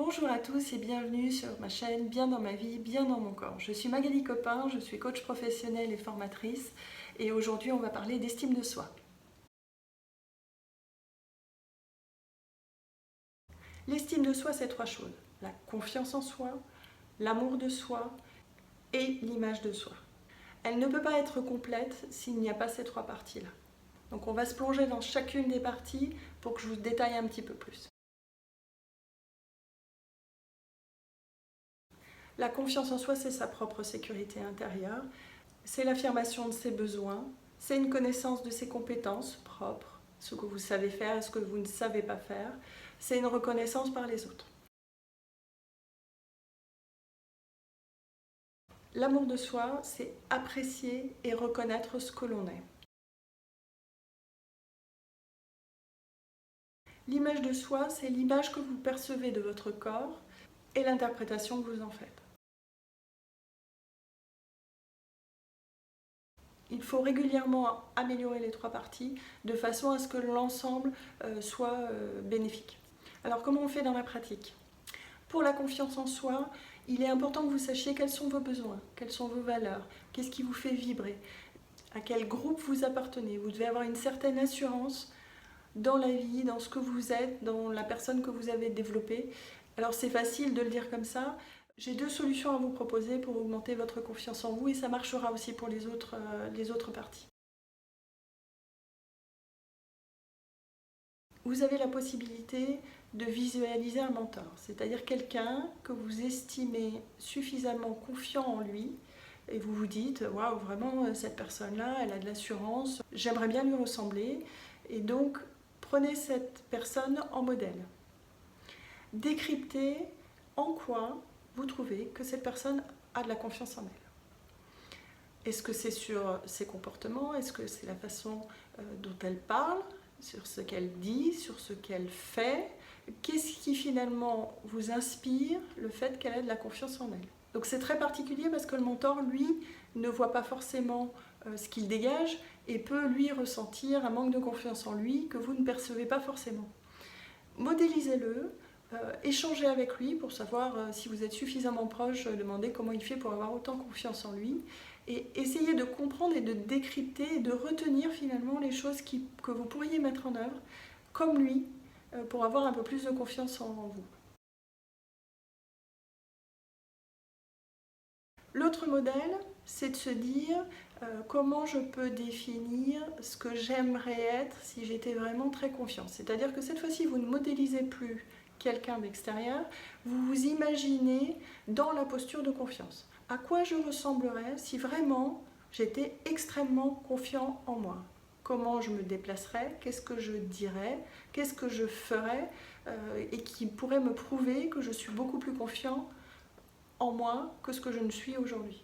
Bonjour à tous et bienvenue sur ma chaîne Bien dans ma vie, bien dans mon corps. Je suis Magali Copin, je suis coach professionnelle et formatrice et aujourd'hui on va parler d'estime de soi. L'estime de soi, c'est trois choses: la confiance en soi, l'amour de soi et l'image de soi. Elle ne peut pas être complète s'il n'y a pas ces trois parties-là. Donc on va se plonger dans chacune des parties pour que je vous détaille un petit peu plus. La confiance en soi, c'est sa propre sécurité intérieure, c'est l'affirmation de ses besoins, c'est une connaissance de ses compétences propres, ce que vous savez faire et ce que vous ne savez pas faire, c'est une reconnaissance par les autres. L'amour de soi, c'est apprécier et reconnaître ce que l'on est. L'image de soi, c'est l'image que vous percevez de votre corps et l'interprétation que vous en faites. Il faut régulièrement améliorer les trois parties de façon à ce que l'ensemble soit bénéfique. Alors comment on fait dans la pratique? Pour la confiance en soi, il est important que vous sachiez quels sont vos besoins, quelles sont vos valeurs, qu'est-ce qui vous fait vibrer, à quel groupe vous appartenez. Vous devez avoir une certaine assurance dans la vie, dans ce que vous êtes, dans la personne que vous avez développée. Alors c'est facile de le dire comme ça. J'ai deux solutions à vous proposer pour augmenter votre confiance en vous et ça marchera aussi pour les autres parties. Vous avez la possibilité de visualiser un mentor, c'est-à-dire quelqu'un que vous estimez suffisamment confiant en lui et vous vous dites « Waouh, vraiment, cette personne-là, elle a de l'assurance, j'aimerais bien lui ressembler » et donc prenez cette personne en modèle. Décryptez en quoi vous trouvez que cette personne a de la confiance en elle. Est-ce que c'est sur ses comportements? Est-ce que c'est la façon dont elle parle? Sur ce qu'elle dit, sur ce qu'elle fait? Qu'est-ce qui finalement vous inspire le fait qu'elle ait de la confiance en elle? Donc c'est très particulier parce que le mentor, lui, ne voit pas forcément ce qu'il dégage et peut lui ressentir un manque de confiance en lui que vous ne percevez pas forcément. Modélisez-le, échangez avec lui pour savoir si vous êtes suffisamment proche, demandez comment il fait pour avoir autant confiance en lui et essayez de comprendre et de décrypter et de retenir finalement les choses que vous pourriez mettre en œuvre comme lui pour avoir un peu plus de confiance en vous. L'autre modèle, c'est de se dire comment je peux définir ce que j'aimerais être si j'étais vraiment très confiant. C'est-à-dire que cette fois-ci, vous ne modélisez plus quelqu'un d'extérieur, vous vous imaginez dans la posture de confiance. À quoi je ressemblerais si vraiment j'étais extrêmement confiant en moi? Comment je me déplacerais? Qu'est-ce que je dirais? Qu'est-ce que je ferais et qui pourrait me prouver que je suis beaucoup plus confiant en moi que ce que je ne suis aujourd'hui.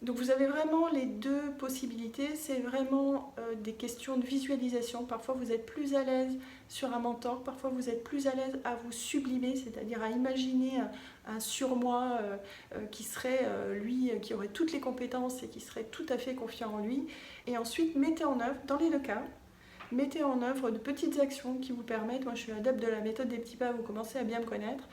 Donc vous avez vraiment les deux possibilités, c'est vraiment des questions de visualisation. Parfois vous êtes plus à l'aise sur un mentor, parfois vous êtes plus à l'aise à vous sublimer, c'est-à-dire à imaginer un surmoi qui serait lui, qui aurait toutes les compétences et qui serait tout à fait confiant en lui. Et ensuite mettez en œuvre, dans les deux cas, mettez en œuvre de petites actions qui vous permettent, moi je suis adepte de la méthode des petits pas, vous commencez à bien me connaître,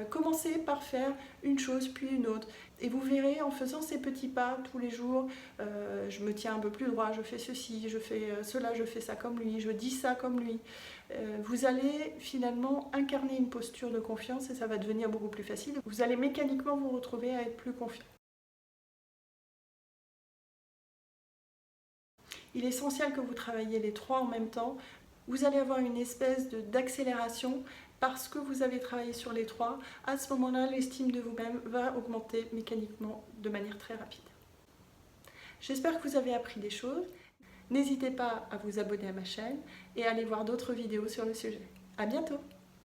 commencez par faire une chose puis une autre et vous verrez en faisant ces petits pas tous les jours, je me tiens un peu plus droit, je fais ceci, je fais cela, je fais ça comme lui, je dis ça comme lui, vous allez finalement incarner une posture de confiance et ça va devenir beaucoup plus facile, vous allez mécaniquement vous retrouver à être plus confiant. Il est essentiel que vous travailliez les trois en même temps. Vous allez avoir une espèce d'accélération parce que vous avez travaillé sur les trois. À ce moment-là, l'estime de vous-même va augmenter mécaniquement de manière très rapide. J'espère que vous avez appris des choses. N'hésitez pas à vous abonner à ma chaîne et à aller voir d'autres vidéos sur le sujet. À bientôt!